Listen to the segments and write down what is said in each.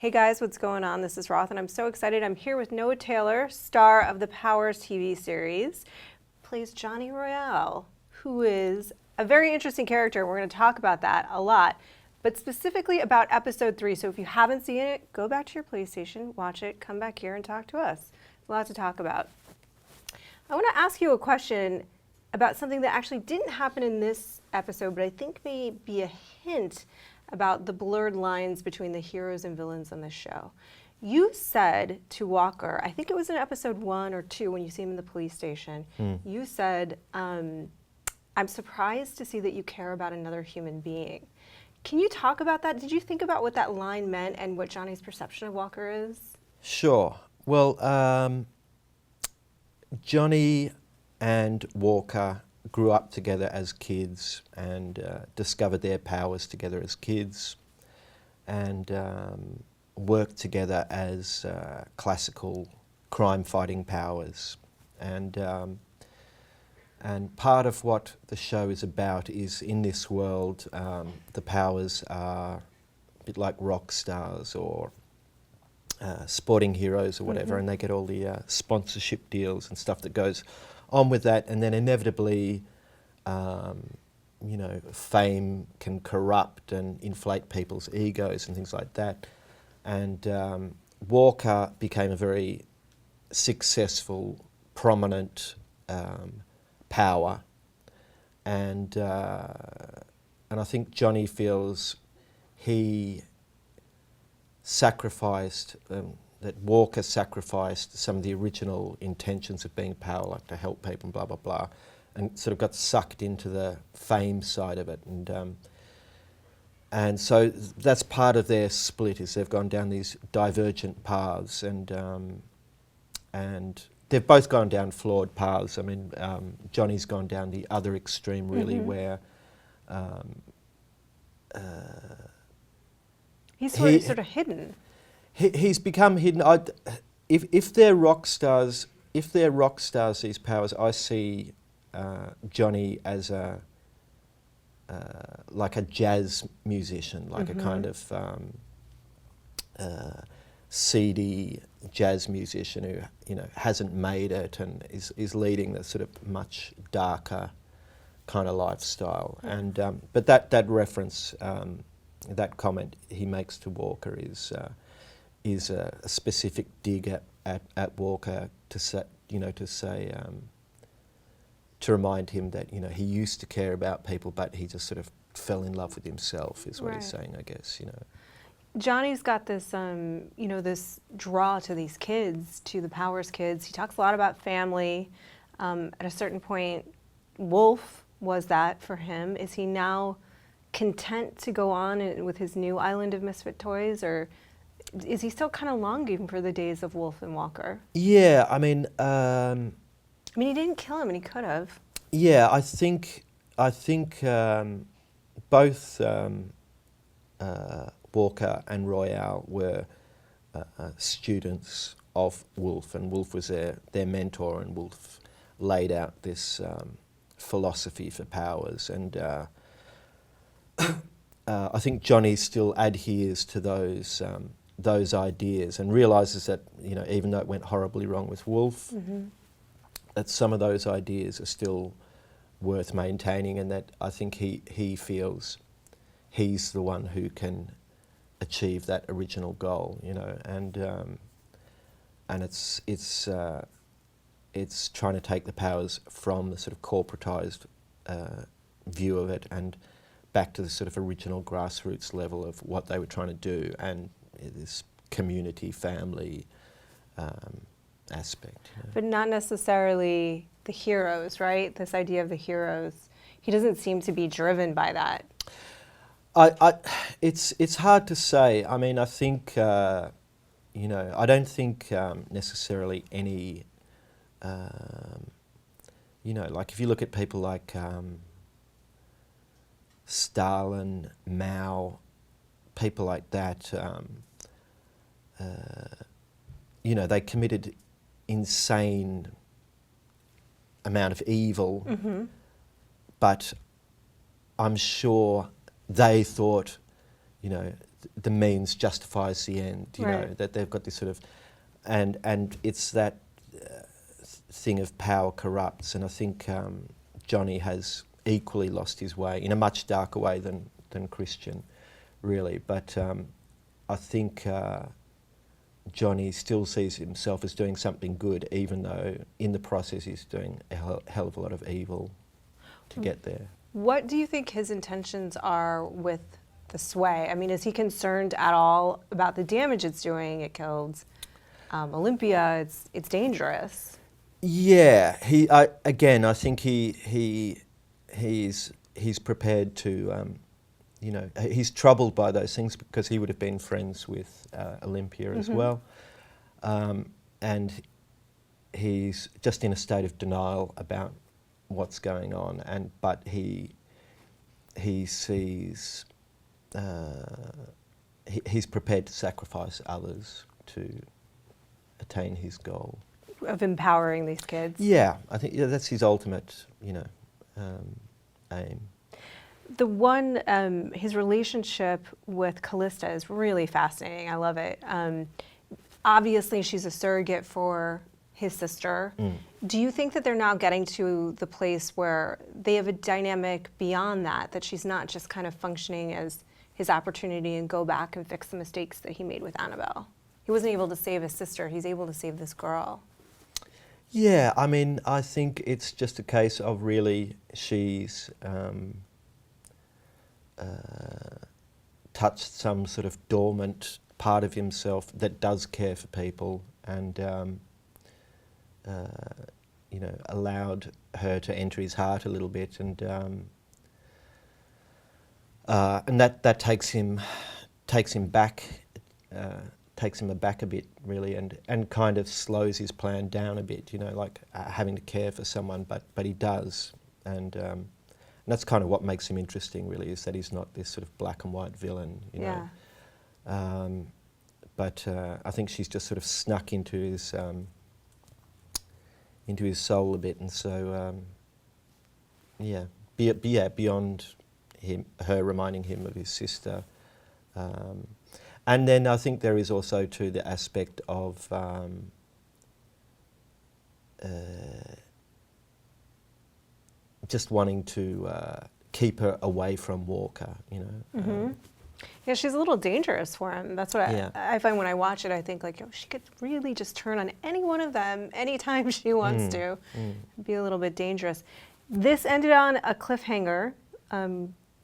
Hey guys, what's going on? This is Roth and I'm so excited. I'm here with Noah Taylor, star of the Powers TV series, plays Johnny Royalle, who is a very interesting character. We're going to talk about that a lot, but specifically about episode 3. So if you haven't seen it, go back to your PlayStation, watch it, come back here and talk to us. There's a lot to talk about. I want to ask you a question about something that actually didn't happen in this episode, but I think may be a hint about the blurred lines between the heroes and villains on this show. You said to Walker, I think it was in episode 1 or 2 when you see him in the police station, you said, I'm surprised to see that you care about another human being. Can you talk about that? Did you think about what that line meant and what Johnny's perception of Walker is? Sure. Well, Johnny and Walker grew up together as kids and discovered their powers together as kids and worked together as classical crime-fighting powers. And part of what the show is about is in this world, the powers are a bit like rock stars or sporting heroes or whatever, and they get all the sponsorship deals and stuff that goes on with that, and then inevitably, fame can corrupt and inflate people's egos and things like that. And Walker became a very successful, prominent power, and I think Johnny feels he sacrificed. That Walker sacrificed some of the original intentions of being power, like to help people and blah, blah, blah, and sort of got sucked into the fame side of it. And so that's part of their split, is they've gone down these divergent paths, and they've both gone down flawed paths. I mean, Johnny's gone down the other extreme, really, where He's sort of hidden. He's become hidden. If they're rock stars, these powers, I see Johnny as like a jazz musician, like a kind of seedy jazz musician who hasn't made it and is leading the sort of much darker kind of lifestyle. And but that reference, that comment he makes to Walker is a specific dig at Walker to say, to remind him that he used to care about people, but he just sort of fell in love with himself, is what he's saying, I guess. Johnny's got this, this draw to these kids, to the Powers kids. He talks a lot about family. At a certain point, Wolfe was that for him. Is he now content to go on with his new island of misfit toys, or is he still kind of longing for the days of Wolfe and Walker? Yeah, I mean, he didn't kill him, and he could have. Yeah, I think both Walker and Royalle were students of Wolfe, and Wolfe was their mentor, and Wolfe laid out this philosophy for powers, and I think Johnny still adheres to those ideas and realises that, even though it went horribly wrong with Wolfe, that some of those ideas are still worth maintaining, and that I think he feels he's the one who can achieve that original goal, and it's trying to take the powers from the sort of corporatised view of it and back to the sort of original grassroots level of what they were trying to do, and this community, family aspect. But not necessarily the heroes, right? This idea of the heroes. He doesn't seem to be driven by that. It's hard to say. I mean, I think, I don't think necessarily any, like if you look at people like Stalin, Mao, people like that, they committed insane amount of evil, but I'm sure they thought the means justifies the end. You know, Right. that they've got this sort of, and it's that thing of power corrupts, and I think Johnny has equally lost his way in a much darker way than Christian, really. But I think Johnny still sees himself as doing something good, even though in the process he's doing a hell of a lot of evil to get there. What do you think his intentions are with the sway? I mean, is he concerned at all about the damage it's doing? It killed Olympia. It's dangerous. Yeah, I think he's prepared to, he's troubled by those things because he would have been friends with Olympia as well, and he's just in a state of denial about what's going on, but he sees he's prepared to sacrifice others to attain his goal Of empowering these kids. Yeah, I think that's his ultimate, aim. The one, his relationship with Calista is really fascinating. I love it. Obviously, she's a surrogate for his sister. Do you think that they're now getting to the place where they have a dynamic beyond that she's not just kind of functioning as his opportunity and go back and fix the mistakes that he made with Annabelle? He wasn't able to save his sister. He's able to save this girl. Yeah, I mean, I think it's just a case of really she's touched some sort of dormant part of himself that does care for people, and allowed her to enter his heart a little bit, and that takes him back. Takes him aback a bit, really, and kind of slows his plan down a bit, like having to care for someone, but he does, and that's kind of what makes him interesting, really, is that he's not this sort of black and white villain, know. But I think she's just sort of snuck into his soul a bit, and so beyond her reminding him of his sister. And then I think there is also too the aspect of just wanting to keep her away from Walker, Yeah, she's a little dangerous for him. That's what I find when I watch it. I think she could really just turn on any one of them anytime she wants to. Be a little bit dangerous. This ended on a cliffhanger.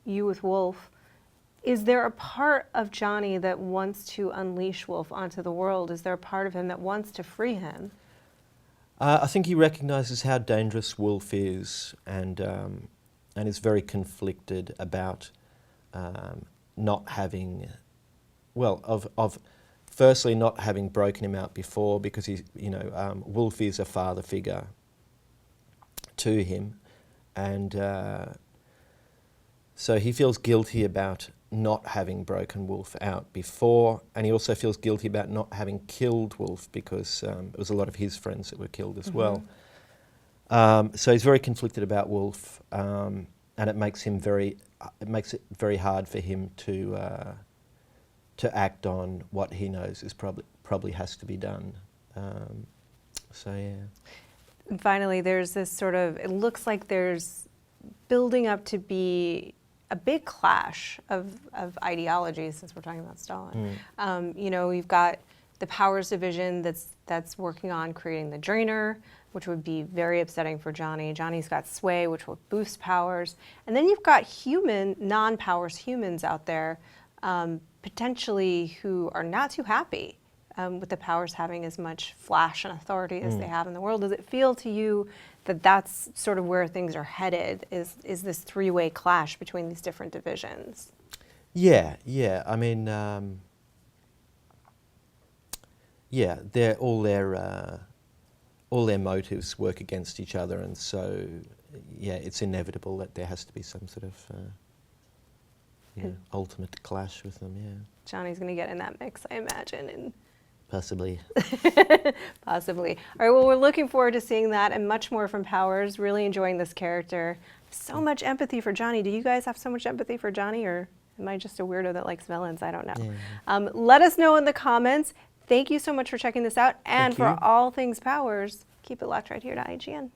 You with Wolfe. Is there a part of Johnny that wants to unleash Wolfe onto the world? Is there a part of him that wants to free him? I think he recognises how dangerous Wolfe is, and is very conflicted about not having, firstly not having broken him out before, because Wolfe is a father figure to him, and so he feels guilty about not having broken Wolfe out before, and he also feels guilty about not having killed Wolfe, because it was a lot of his friends that were killed as well. So he's very conflicted about Wolfe, and it makes it very hard for him to act on what he knows is probably has to be done. And finally, there's this sort of, it looks like there's building up to be a big clash of ideologies, since we're talking about Stalin. You've got the powers division that's working on creating the drainer, which would be very upsetting for Johnny. Johnny's got sway, which will boost powers. And then you've got non-powers humans out there, potentially, who are not too happy with the powers having as much flash and authority as they have in the world. Does it feel to you that that's sort of where things are headed, is this three-way clash between these different divisions? Yeah. I mean, all their motives work against each other, and so it's inevitable that there has to be some sort of ultimate clash with them. Yeah. Johnny's going to get in that mix, I imagine, and possibly. Possibly. All right, well, we're looking forward to seeing that and much more from Powers. Really enjoying this character. So much empathy for Johnny. Do you guys have so much empathy for Johnny, or Am I just a weirdo that likes villains? I don't know. Yeah. Let us know in the comments. Thank you so much for checking this out. And Thank for you. all things Powers, keep it locked right here to IGN.